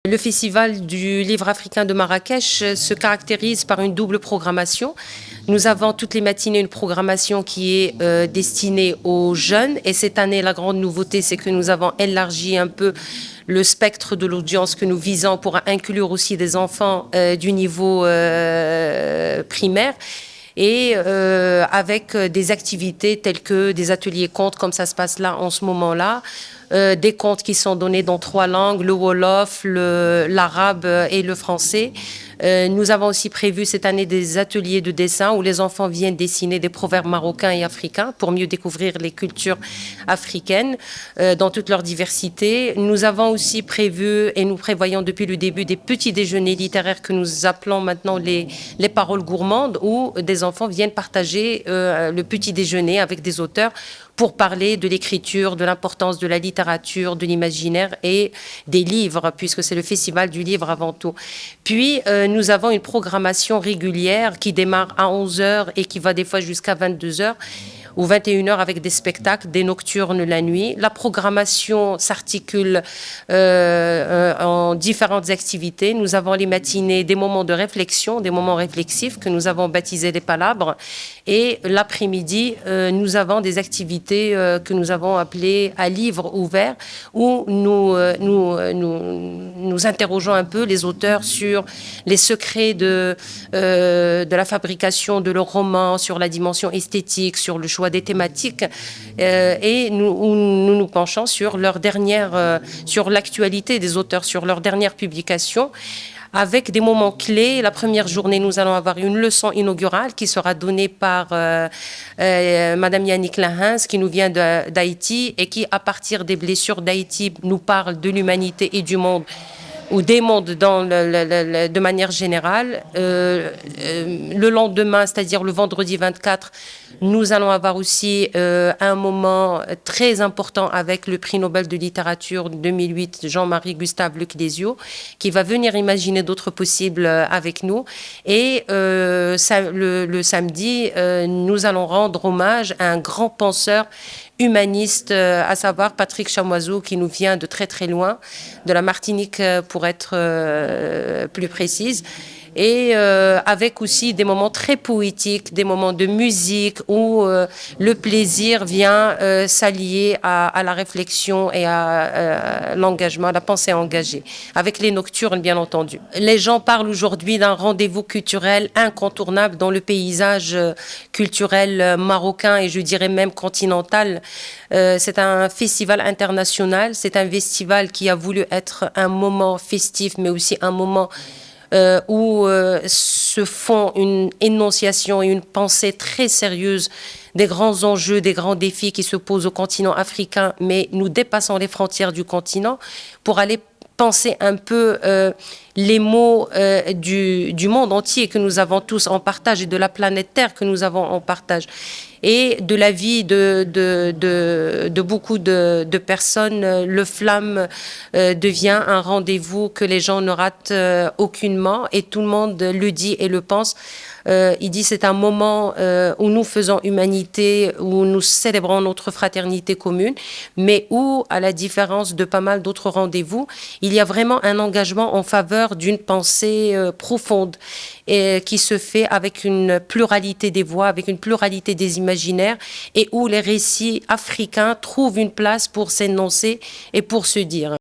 Le Festival du livre africain de Marrakech se caractérise par une double programmation. Nous avons toutes les matinées une programmation qui est destinée aux jeunes. Et cette année, la grande nouveauté, c'est que nous avons élargi un peu le spectre de l'audience que nous visons pour inclure aussi des enfants du niveau primaire. Et avec des activités telles que des ateliers contes, comme ça se passe là en ce moment-là, des contes qui sont donnés dans 3 langues, le Wolof, l'arabe et le français. Nous avons aussi prévu cette année des ateliers de dessin où les enfants viennent dessiner des proverbes marocains et africains pour mieux découvrir les cultures africaines dans toute leur diversité. Nous avons aussi prévu et nous prévoyons depuis le début des petits déjeuners littéraires que nous appelons maintenant les paroles gourmandes où des enfants viennent partager le petit déjeuner avec des auteurs pour parler de l'écriture, de l'importance de la littérature, de l'imaginaire et des livres, puisque c'est le festival du livre avant tout. Puis, nous avons une programmation régulière qui démarre à 11 heures et qui va des fois jusqu'à 22 heures ou 21 heures avec des spectacles, des nocturnes la nuit. La programmation s'articule en différentes activités. Nous avons les matinées, des moments de réflexion, des moments réflexifs que nous avons baptisés les palabres. Et l'après-midi, nous avons des activités que nous avons appelées à livre ouvert, où nous interrogeons un peu les auteurs sur les secrets de la fabrication de leurs romans, sur la dimension esthétique, sur le choix des thématiques, et nous penchons sur sur l'actualité des auteurs, sur leurs dernières publications, avec des moments clés. La première journée, nous allons avoir une leçon inaugurale qui sera donnée par Madame Yannick Lahens, qui nous vient d'Haïti et qui, à partir des blessures d'Haïti, nous parle de l'humanité et du monde, ou des mondes de manière générale. Le lendemain, c'est-à-dire le vendredi 24, nous allons avoir aussi un moment très important avec le prix Nobel de littérature 2008, Jean-Marie Gustave Leclésio, qui va venir imaginer d'autres possibles avec nous. Et le samedi, nous allons rendre hommage à un grand penseur humaniste, à savoir Patrick Chamoiseau, qui nous vient de très très loin, de la Martinique pour être plus précise. Et avec aussi des moments très poétiques, des moments de musique où le plaisir vient s'allier à la réflexion et à l'engagement, à la pensée engagée, avec les nocturnes bien entendu. Les gens parlent aujourd'hui d'un rendez-vous culturel incontournable dans le paysage culturel marocain et je dirais même continental. C'est un festival international, c'est un festival qui a voulu être un moment festif mais aussi un moment où se font une énonciation et une pensée très sérieuse des grands enjeux, des grands défis qui se posent au continent africain, mais nous dépassons les frontières du continent pour aller penser un peu les maux du monde entier que nous avons tous en partage et de la planète Terre que nous avons en partage. Et de la vie de beaucoup de personnes, le Flamme devient un rendez-vous que les gens ne ratent aucunement et tout le monde le dit et le pense. Il dit c'est un moment où nous faisons humanité, où nous célébrons notre fraternité commune, mais où, à la différence de pas mal d'autres rendez-vous, il y a vraiment un engagement en faveur d'une pensée profonde et qui se fait avec une pluralité des voix, avec une pluralité des imaginaires et où les récits africains trouvent une place pour s'énoncer et pour se dire.